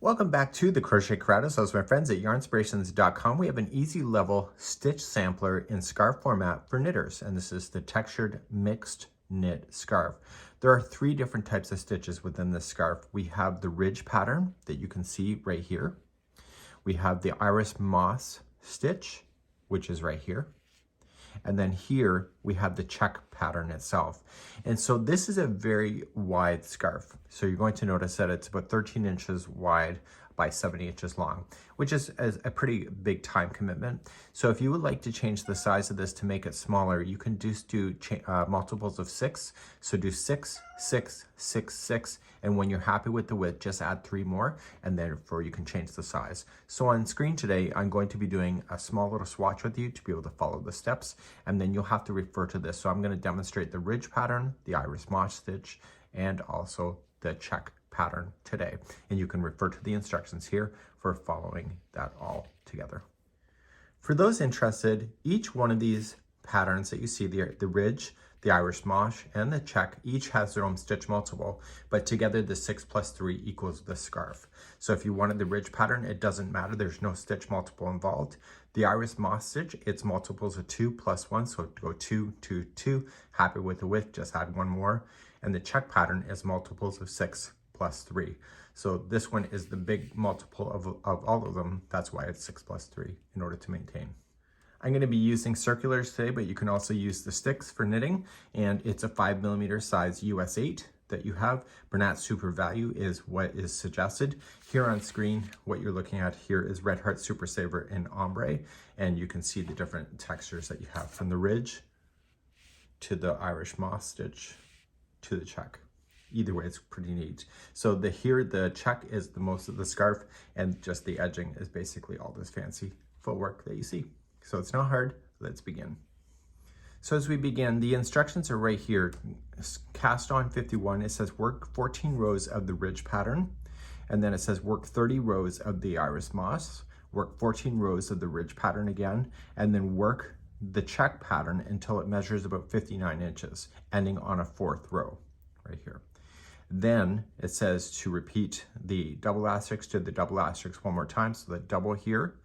Welcome back to the Crochet Corrado. So as my friends at yarnspirations.com, we have an easy level stitch sampler in scarf format for knitters. And this is the textured mixed knit scarf. There are 3 different types of stitches within this scarf. We have the ridge pattern that you can see right here. We have the iris moss stitch, which is right here. And then here we have the check pattern itself. And so this is a very wide scarf. So you're going to notice that it's about 13 inches wide by 70 inches long, which is a pretty big time commitment. So if you would like to change the size of this to make it smaller, you can just do multiples of 6. So do 6, 6, 6, 6. And when you're happy with the width, just add 3 more, and therefore you can change the size. So on screen today, I'm going to be doing a small little swatch with you to be able to follow the steps, and then you'll have to refer to this. So I'm going to demonstrate the ridge pattern, the iris moss stitch, and also the check pattern today. And you can refer to the instructions here for following that all together. For those interested, each one of these patterns that you see, the ridge, the iris moss, and the check, each has their own stitch multiple, but together the 6 plus 3 equals the scarf. So if you wanted the ridge pattern, it doesn't matter, there's no stitch multiple involved. The iris moss stitch, it's multiples of 2 plus 1, so go 2, 2, 2. Happy with the width, just add 1 more. And the check pattern is multiples of 6 plus 3. So this one is the big multiple of all of them. That's why it's 6 plus 3 in order to maintain. I'm going to be using circulars today, but you can also use the sticks for knitting, and it's a 5mm size US 8 that you have. Bernat Super Value is what is suggested. Here on screen, what you're looking at here is Red Heart Super Saver in ombre, and you can see the different textures that you have from the ridge to the iris moss stitch to the check. Either way, it's pretty neat. So the check is the most of the scarf, and just the edging is basically all this fancy footwork that you see. So it's not hard. Let's begin. So as we begin, the instructions are right here. Cast on 51, it says work 14 rows of the ridge pattern, and then it says work 30 rows of the iris moss, work 14 rows of the ridge pattern again, and then work the check pattern until it measures about 59 inches, ending on a 4th row right here. Then it says to repeat the double asterisk to the double asterisk 1 more time, so the double here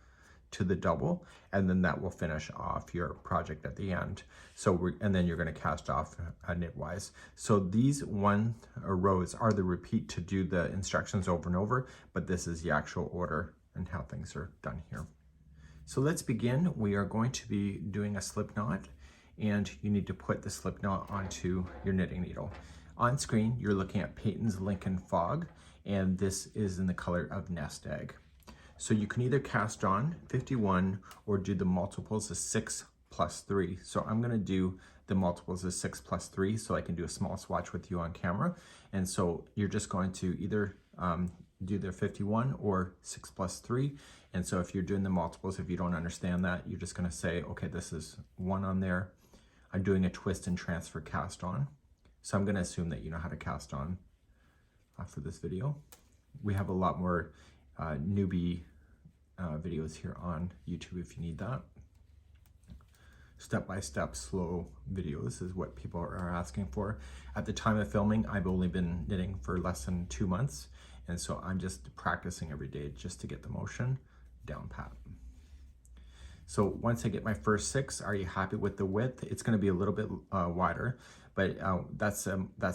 to the double, and then that will finish off your project at the end. So and then you're going to cast off knitwise. So these rows are the repeat to do the instructions over and over, but this is the actual order and how things are done here. So let's begin. We are going to be doing a slip knot, and you need to put the slip knot onto your knitting needle. On screen, you're looking at Peyton's Lincoln Fog, and this is in the color of Nest Egg. So you can either cast on 51 or do the multiples of 6 plus 3. So I'm going to do the multiples of 6 plus 3 so I can do a small swatch with you on camera. And so you're just going to either do the 51 or 6 plus 3. And so if you're doing the multiples, if you don't understand that, you're just going to say, okay, this is 1 on there. I'm doing a twist and transfer cast on. So I'm going to assume that you know how to cast on for this video. We have a lot more newbie videos here on YouTube if you need that. Step-by-step slow videos is what people are asking for. At the time of filming, I've only been knitting for less than 2 months, and so I'm just practicing every day just to get the motion down pat. So once I get my first 6, are you happy with the width? It's going to be a little bit wider, but that's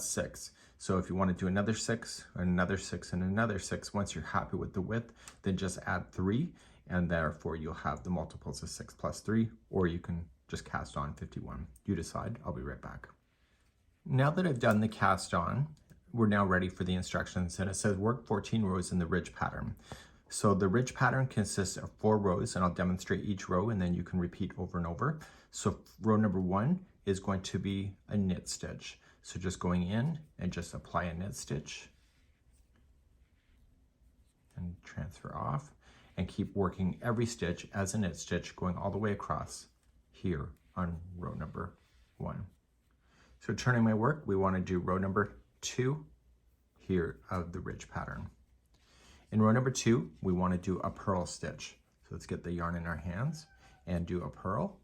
6. So if you want to do another 6, another 6, and another 6, once you're happy with the width, then just add 3, and therefore you'll have the multiples of 6 plus 3, or you can just cast on 51. You decide. I'll be right back. Now that I've done the cast on, we're now ready for the instructions, and it says work 14 rows in the ridge pattern. So the ridge pattern consists of 4 rows, and I'll demonstrate each row, and then you can repeat over and over. So row number 1 is going to be a knit stitch. So just going in and just apply a knit stitch and transfer off, and keep working every stitch as a knit stitch going all the way across here on row number 1. So turning my work, we want to do row number 2 here of the ridge pattern. In row number 2, we want to do a purl stitch. So let's get the yarn in our hands and do a purl.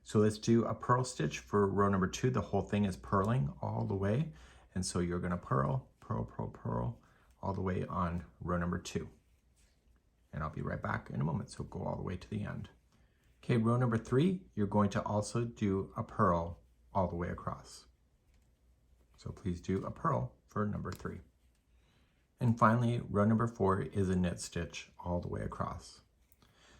So let's do a purl stitch for row number 2. The whole thing is purling all the way. And so you're gonna purl, purl, purl, purl all the way on row number 2. And I'll be right back in a moment, so go all the way to the end. Okay, row number 3, you're going to also do a purl all the way across. So please do a purl for number 3. And finally, row number 4 is a knit stitch all the way across.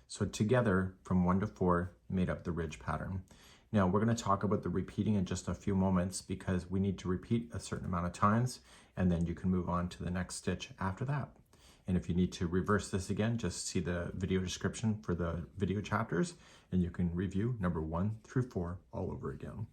So together, from 1 to 4, made up the ridge pattern. Now we're going to talk about the repeating in just a few moments because we need to repeat a certain amount of times, and then you can move on to the next stitch after that. And if you need to reverse this again, just see the video description for the video chapters, and you can review number 1 through 4 all over again.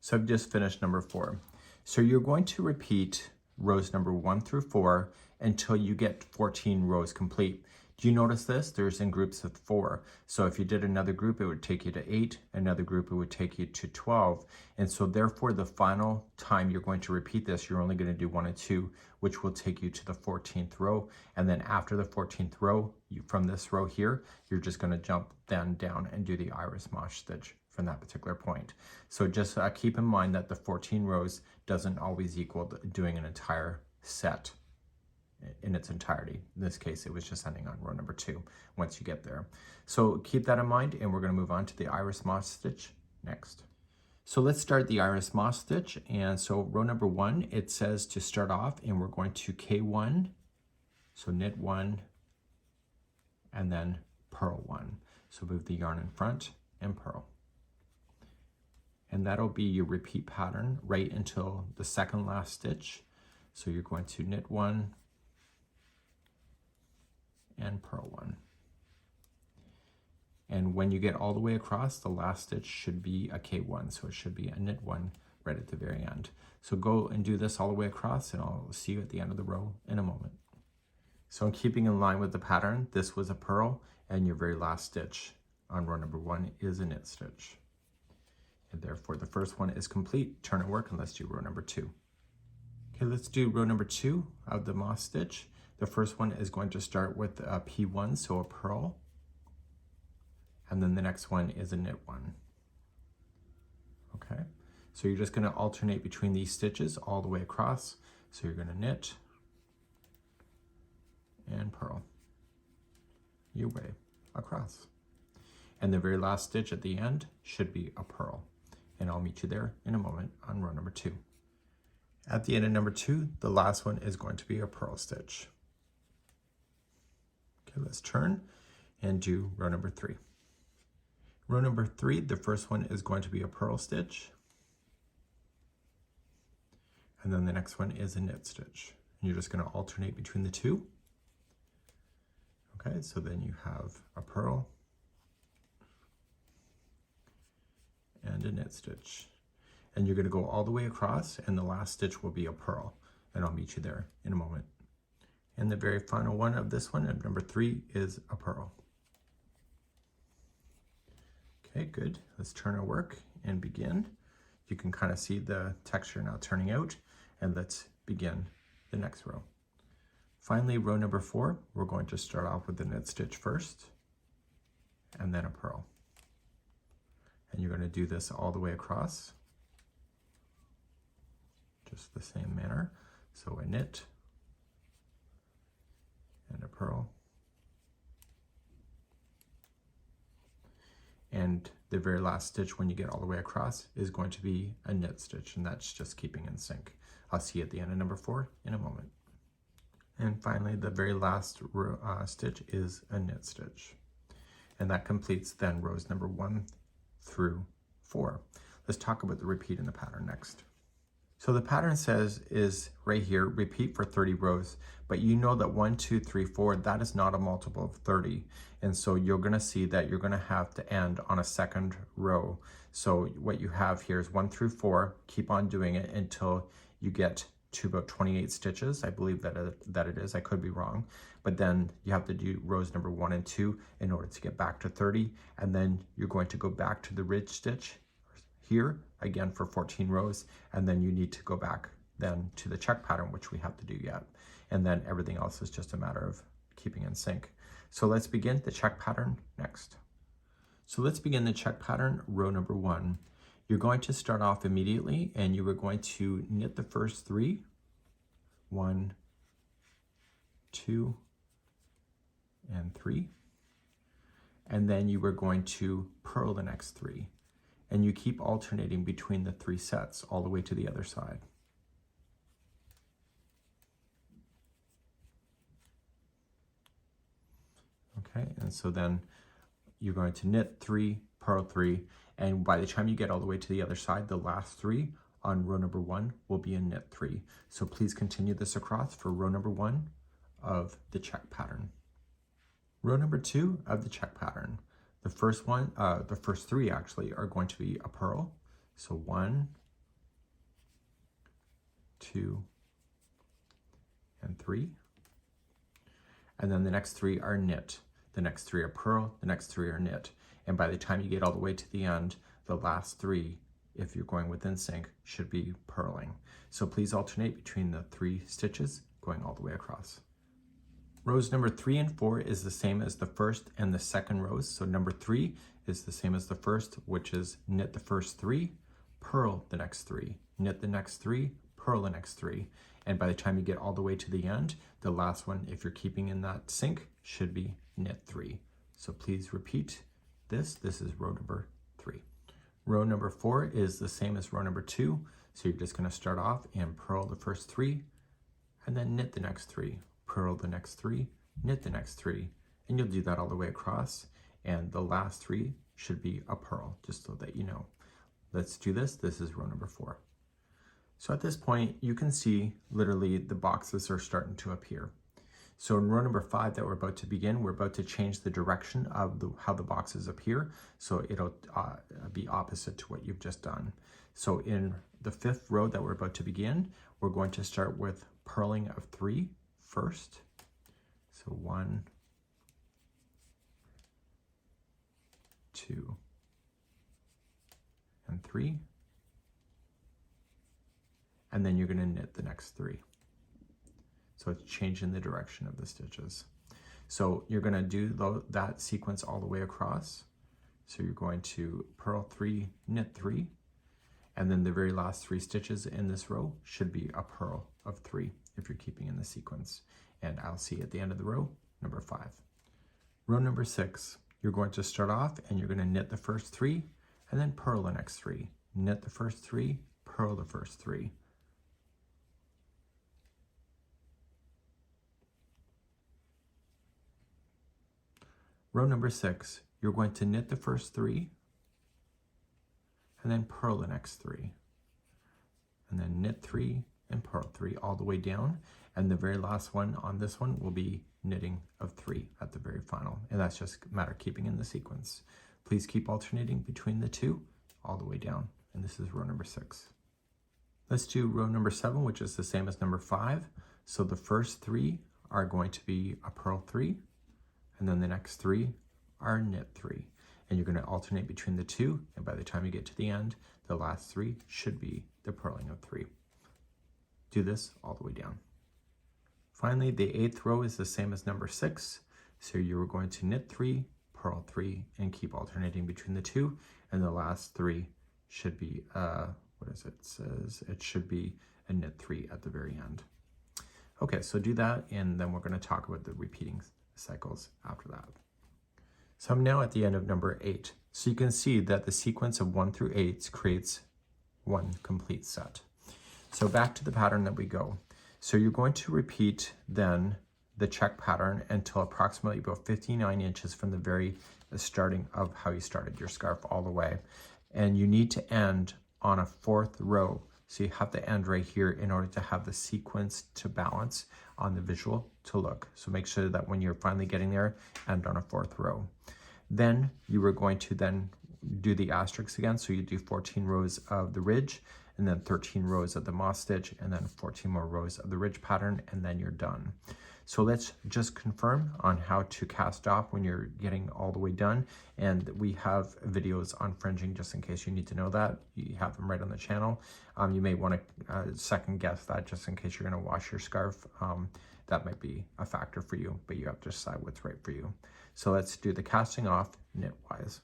So I've just finished number 4. So you're going to repeat rows number 1 through 4 until you get 14 rows complete. Do you notice this? There's in groups of 4. So if you did another group, it would take you to 8. Another group, it would take you to 12. And so therefore, the final time you're going to repeat this, you're only going to do 1 and 2, which will take you to the 14th row. And then after the 14th row, from this row here, you're just going to jump then down and do the iris mosh stitch from that particular point. So just keep in mind that the 14 rows doesn't always equal doing an entire set in its entirety. In this case, it was just ending on row number 2 once you get there. So keep that in mind, and we're going to move on to the iris moss stitch next. So let's start the iris moss stitch. And so row number 1, it says to start off, and we're going to K1, so knit 1, and then purl 1. So move the yarn in front and purl. And that'll be your repeat pattern right until the second last stitch. So you're going to knit 1, and purl 1. And when you get all the way across, the last stitch should be a K1, so it should be a knit 1 right at the very end. So go and do this all the way across, and I'll see you at the end of the row in a moment. So in keeping in line with the pattern, this was a purl, and your very last stitch on row number 1 is a knit stitch. And therefore the first one is complete. Turn and work, and let's do row number 2. Okay, let's do row number 2 of the moss stitch. The first one is going to start with a P1, so a purl, and then the next one is a knit 1. Okay, so you're just going to alternate between these stitches all the way across. So you're going to knit and purl your way across. And the very last stitch at the end should be a purl. And I'll meet you there in a moment on row number 2. At the end of number 2, the last one is going to be a purl stitch. Okay, let's turn and do row number 3. Row number 3, the first one is going to be a purl stitch. And then the next one is a knit stitch. And you're just going to alternate between the two. Okay, so then you have a purl and a knit stitch. And you're going to go all the way across, and the last stitch will be a purl. And I'll meet you there in a moment. And the very final one of this one, number 3, is a purl. Okay, good. Let's turn our work and begin. You can kind of see the texture now turning out, and let's begin the next row. Finally, row number 4, we're going to start off with the knit stitch first, and then a purl. And you're going to do this all the way across, just the same manner. So a knit and a purl. And the very last stitch when you get all the way across is going to be a knit stitch, and that's just keeping in sync. I'll see you at the end of number 4 in a moment. And finally, the very last stitch is a knit stitch. And that completes then rows number 1 through 4. Let's talk about the repeat in the pattern next. So the pattern says is right here, repeat for 30 rows, but you know that 1, 2, 3, 4, that is not a multiple of 30. And so you're gonna see that you're gonna have to end on a second row. So what you have here is 1 through 4, keep on doing it until you get to about 28 stitches. I believe that it is, I could be wrong. But then you have to do rows number 1 and 2 in order to get back to 30. And then you're going to go back to the ridge stitch here again for 14 rows, and then you need to go back then to the check pattern, which we have to do yet, and then everything else is just a matter of keeping in sync. So let's begin the check pattern next. So let's begin the check pattern, row number 1. You're going to start off immediately and you are going to knit the first 3, 1, 2, and 3. And then you are going to purl the next 3. And you keep alternating between the 3 sets all the way to the other side. Okay, and so then you're going to knit 3, purl 3, and by the time you get all the way to the other side, the last 3 on row number 1 will be a knit 3. So please continue this across for row number 1 of the check pattern. Row number 2 of the check pattern. The first 3 actually are going to be a purl. So 1, 2, and 3. And then the next 3 are knit. The next 3 are purl, the next 3 are knit. And by the time you get all the way to the end, the last 3, if you're going within sync, should be purling. So please alternate between the 3 stitches going all the way across. Rows number 3 and 4 is the same as the first and the second rows. So number 3 is the same as the first, which is knit the first 3, purl the next 3, knit the next 3, purl the next 3. And by the time you get all the way to the end, the last one, if you're keeping in that sync, should be knit 3. So please repeat this. This is row number 3. Row number 4 is the same as row number 2. So you're just going to start off and purl the first 3, and then knit the next 3, purl the next 3, knit the next 3, and you'll do that all the way across. And the last 3 should be a purl, just so that you know. Let's do this. This is row number 4. So at this point, you can see literally the boxes are starting to appear. So in row number 5 that we're about to begin, we're about to change the direction of how the boxes appear. So it'll be opposite to what you've just done. So in the 5th row that we're about to begin, we're going to start with purling of 3 first. So 1, 2, and 3. And then you're going to knit the next 3. So it's changing the direction of the stitches. So you're going to do that sequence all the way across. So you're going to purl 3, knit 3, and then the very last 3 stitches in this row should be a purl of 3 if you're keeping in the sequence. And I'll see you at the end of the row, number 5. Row number 6, you're going to start off and you're going to knit the first 3 and then purl the next 3. Knit the first 3, purl the first 3. Row number 6, you're going to knit the first 3 and then purl the next 3. And then knit 3 and purl 3 all the way down. And the very last one on this one will be knitting of 3 at the very final. And that's just a matter of keeping in the sequence. Please keep alternating between the 2 all the way down. And this is row number 6. Let's do row number 7, which is the same as number 5. So the first 3 are going to be a purl 3. And then the next 3 are knit 3. And you're going to alternate between the 2, and by the time you get to the end, the last 3 should be the purling of 3. Do this all the way down. Finally, the 8th row is the same as number 6. So you're going to knit 3, purl 3, and keep alternating between the 2, and the last 3 should be, it says it should be a knit 3 at the very end. Okay, so do that, and then we're going to talk about the repeating cycles after that. So I'm now at the end of number 8. So you can see that the sequence of 1 through 8 creates one complete set. So back to the pattern that we go. So you're going to repeat then the check pattern until approximately about 59 inches from the very starting of how you started your scarf all the way. And you need to end on a 4th row. So you have to end right here in order to have the sequence to balance on the visual to look. So make sure that when you're finally getting there, end on a 4th row. Then you are going to then do the asterisks again. So you do 14 rows of the ridge, and then 13 rows of the moss stitch, and then 14 more rows of the ridge pattern, and then you're done. So let's just confirm on how to cast off when you're getting all the way done. And we have videos on fringing just in case you need to know that. You have them right on the channel. You may want to second guess that just in case you're going to wash your scarf. That might be a factor for you, but you have to decide what's right for you. So let's do the casting off knitwise.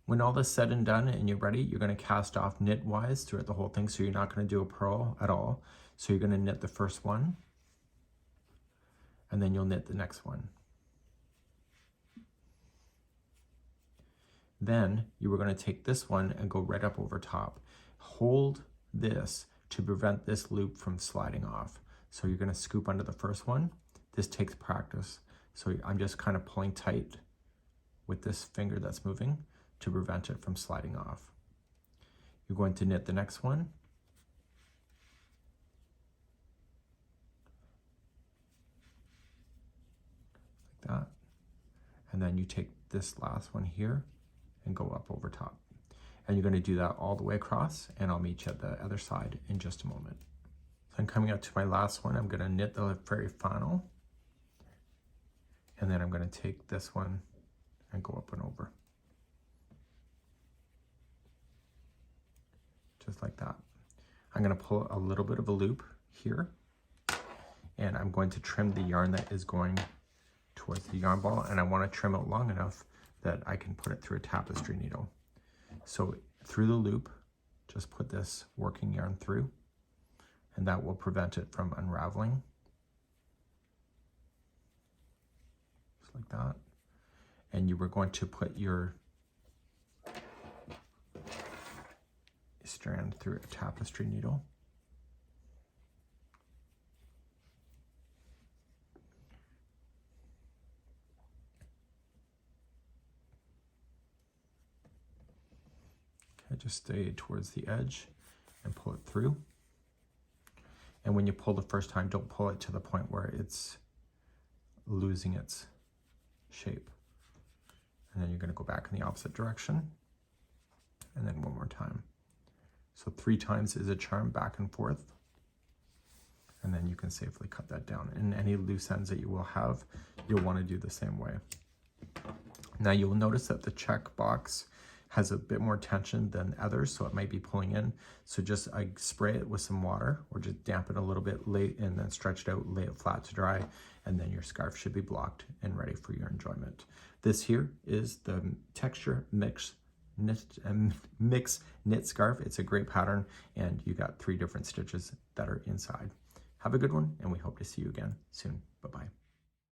When all is said and done and you're ready, you're going to cast off knitwise throughout the whole thing, so you're not going to do a purl at all. So you're going to knit the first one, and then you'll knit the next one. Then you were going to take this one and go right up over top. Hold this to prevent this loop from sliding off. So you're going to scoop under the first one. This takes practice. So I'm just kind of pulling tight with this finger that's moving to prevent it from sliding off. You're going to knit the next one. Like that. And then you take this last one here and go up over top. And you're going to do that all the way across, and I'll meet you at the other side in just a moment. So I'm coming up to my last one. I'm going to knit the very final, and then I'm going to take this one and go up and over. Just like that. I'm going to pull a little bit of a loop here, and I'm going to trim the yarn that is going towards the yarn ball, and I want to trim it long enough that I can put it through a tapestry needle. So through the loop, just put this working yarn through, and that will prevent it from unraveling. Just like that. And you were going to put your strand through a tapestry needle. Okay, just stay towards the edge and pull it through. And when you pull the first time, don't pull it to the point where it's losing its shape. And then you're going to go back in the opposite direction, and then one more time. So 3 times is a charm, back and forth, and then you can safely cut that down. And any loose ends that you will have, you'll want to do the same way. Now you'll notice that the check box has a bit more tension than others, so it might be pulling in. So just spray it with some water, or just dampen a little bit, lay, and then stretch it out, lay it flat to dry, and then your scarf should be blocked and ready for your enjoyment. This here is the texture mix knit scarf. It's a great pattern, and you got 3 different stitches that are inside. Have a good one, and we hope to see you again soon. Bye-bye.